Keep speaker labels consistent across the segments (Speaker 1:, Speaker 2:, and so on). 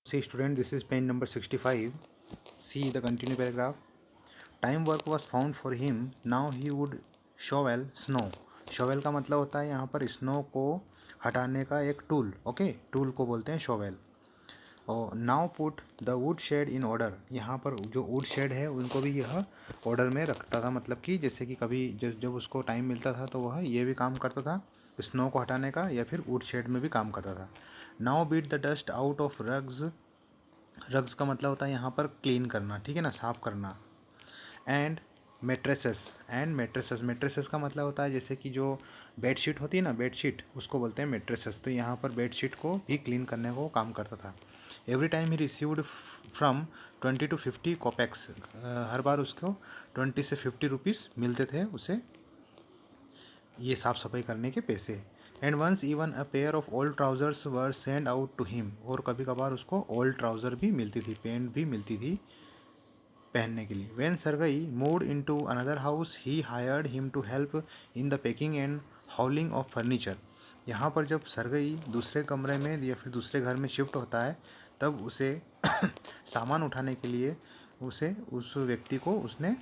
Speaker 1: See student, this is page number 65. See the continued paragraph. Time work was found for him. Now he would shovel snow. shovel का मतलब होता है यहाँ पर snow को हटाने का एक टूल. ओके, टूल को बोलते हैं shovel. और now put the woodshed in order. यहाँ पर जो वुड शेड है उनको भी यह ऑर्डर में रखता था. मतलब कि जैसे कि कभी जब उसको टाइम मिलता था तो वह ये भी काम करता था स्नो को हटाने का, या फिर वुड शेड में भी काम करता था. Now beat the dust out of rugs. Rugs का मतलब होता है यहाँ पर क्लीन करना, ठीक है ना, साफ़ करना. And mattresses. मेट्रेसेस का मतलब होता है जैसे कि जो बेडशीट होती है ना, बेडशीट, उसको बोलते हैं मेट्रेसेस. तो यहाँ पर बेडशीट को भी क्लीन करने को काम करता था. Every time he received from 20 to 50 कॉपेक्स. हर बार उसको 20 से 50 रुपीज़ मिलते थे उसे, ये साफ़ सफाई करने के पैसे. And once even a pair of old trousers were sent out to him. और कभी कभार उसको ओल्ड ट्राउज़र भी मिलती थी, पैंट भी मिलती थी पहनने के लिए. When Sergei moved in to another house he hired him to help in the packing and hauling of furniture. यहाँ पर जब सरगई दूसरे कमरे में या फिर दूसरे घर में शिफ्ट होता है तब उसे सामान उठाने के लिए उस व्यक्ति को उसने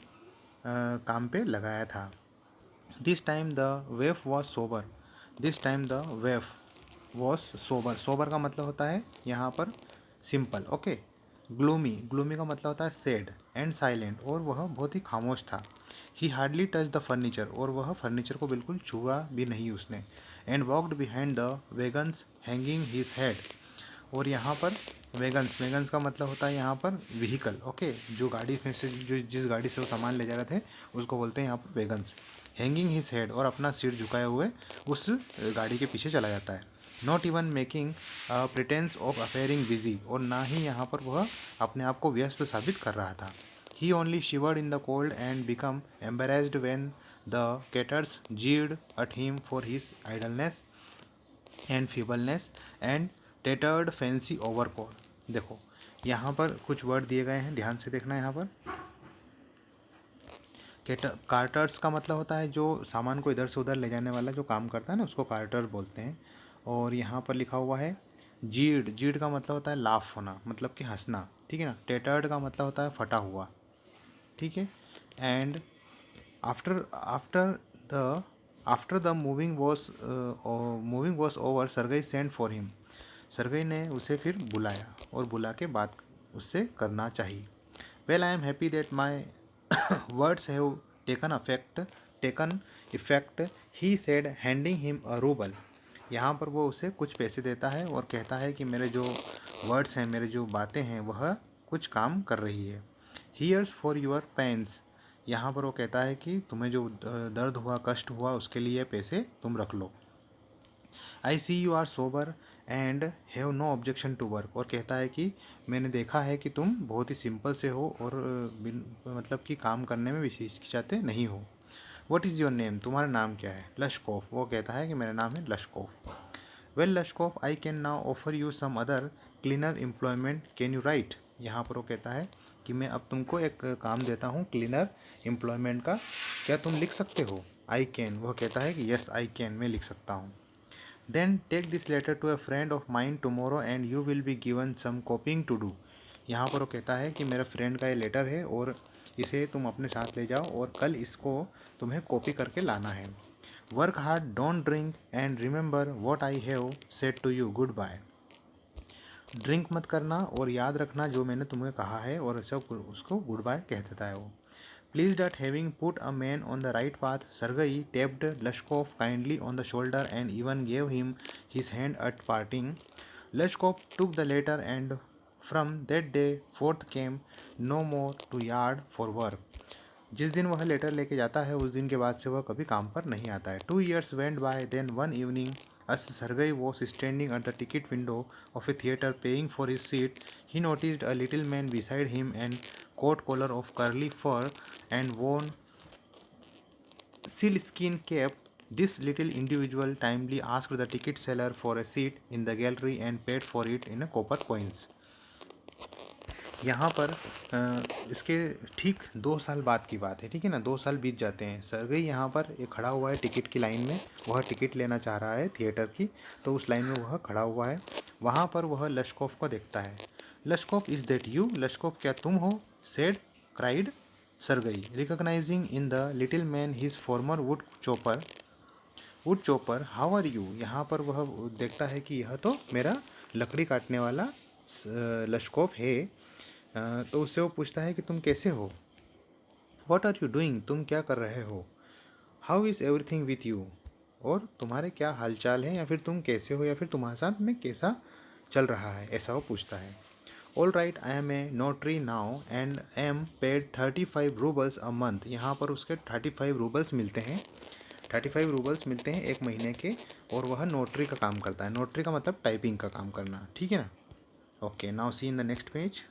Speaker 1: काम पे लगाया था. This time the वेफ was sober. This time the वेफ was sober. Sober का मतलब होता है यहाँ पर सिंपल. ओके. ग्लूमी. ग्लूमी का मतलब होता है सैड. And silent. और वह बहुत ही खामोश था. ही हार्डली टच द फर्नीचर. और वह फर्नीचर को बिल्कुल छुआ भी नहीं उसने. And walked behind the vegans hanging his head. और यहाँ पर वेगन्स का मतलब होता है यहाँ पर व्हीकल. ओके, जो गाड़ी में से जो जिस गाड़ी से वो सामान ले जा रहे थे उसको बोलते हैं यहाँ पर वेगन्स. Hanging his head. और अपना सिर झुकाए हुए उस गाड़ी के पीछे चला जाता है. Not even making pretence of appearing busy. और ना ही यहाँ पर वह अपने आप को व्यस्त साबित कर रहा था. He only shivered in the cold and become embarrassed when the caters jeered at him for his idleness and feebleness and tattered fancy overcoat. देखो यहाँ पर कुछ वर्ड दिए गए हैं, ध्यान से देखना. यहाँ पर कार्टर्स का मतलब होता है जो सामान को इधर से उधर ले जाने वाला जो काम करता है ना, उसको कार्टर बोलते हैं. और यहाँ पर लिखा हुआ है जीड. जीड का मतलब होता है लाफ होना, मतलब कि हंसना, ठीक है ना. टेटर्ड का मतलब होता है फटा हुआ, ठीक है. And after after the after the moving was over Sergei send for him. Sergei ने उसे फिर बुलाया और बुला के बात उससे करना चाहिए. Well I am happy that my words have taken effect he said handing him a rouble. यहाँ पर वो उसे कुछ पैसे देता है और कहता है कि मेरे जो वर्ड्स हैं, मेरे जो बातें हैं, वह कुछ काम कर रही है. Here's for your pence. यहाँ पर वो कहता है कि तुम्हें जो दर्द हुआ, कष्ट हुआ, उसके लिए पैसे तुम रख लो. I see you are sober and have no objection to work. और कहता है कि मैंने देखा है कि तुम बहुत ही सिंपल से हो और मतलब कि काम करने में भी हिचकिचाते नहीं हो. What is your name. तुम्हारा नाम क्या है. लश्कोफ. वो कहता है कि मेरा नाम है Lushkoff. Well Lushkoff I can now offer you some other cleaner employment. Can you write. यहाँ पर वो कहता है कि मैं अब तुमको एक काम देता हूँ क्लीनर एम्प्लॉयमेंट का, क्या तुम लिख सकते हो. I can. वह कहता है कि यस आई कैन, मैं लिख सकता हूँ. Then take this letter to a friend of mine tomorrow and you will be given some copying to do. यहाँ पर वो कहता है कि मेरा फ्रेंड का ये लेटर है और इसे तुम अपने साथ ले जाओ और कल इसको तुम्हें कॉपी करके लाना है. Work hard, don't drink and remember what I have said to you. Goodbye. Drink मत करना और याद रखना जो मैंने तुम्हें कहा है, और सब उसको गुड बाय कह देता है वो. Pleased at having put a man on the right path, Sergei tapped Lushkov kindly on the shoulder and even gave him his hand at parting. Lushkov took the letter and from that day forth came no more to yard for work. जिस दिन वह letter लेके जाता है उस दिन के बाद से वह कभी काम पर नहीं आता है. 2 years went by. Then one evening, as Sergei was standing at the ticket window of a theatre paying for his seat, he noticed a little man beside him and coat collar of curly fur and worn sealskin cap. This little individual timely asked the ticket seller for a seat in the gallery and paid for it in a copper coins. यहाँ पर इसके ठीक 2 साल बाद की बात है, ठीक है ना. 2 साल बीत जाते हैं. सरगई यहाँ पर एक खड़ा हुआ है टिकट की लाइन में. वह टिकट लेना चाह रहा है थिएटर की, तो उस लाइन में वह खड़ा हुआ है. वहाँ पर वह लश्कोफ को देखता है. Lushkoff is that you, Lushkoff क्या तुम हो, said cried Sergei, recognizing in the little man his former wood chopper how are you, यहाँ पर वह देखता है कि यह तो मेरा लकड़ी काटने वाला लश्कोव है। तो उससे वो पूछता है कि तुम कैसे हो, वॉट आर यू डूइंग, तुम क्या कर रहे हो, how is everything with you, और तुम्हारे क्या हालचाल है, या फिर तुम कैसे हो, या फिर तुम्हारे साथ में कैसा चल रहा है, ऐसा वो पूछता है। All right, I am a notary now and am paid 35 roubles a month, यहाँ पर उसके 35 रूबल्स मिलते हैं, 35 रूबल्स मिलते हैं एक महीने के, और वह नोटरी का काम करता है। नोटरी का मतलब टाइपिंग का काम करना, ठीक है ना। Okay, now see in the next page.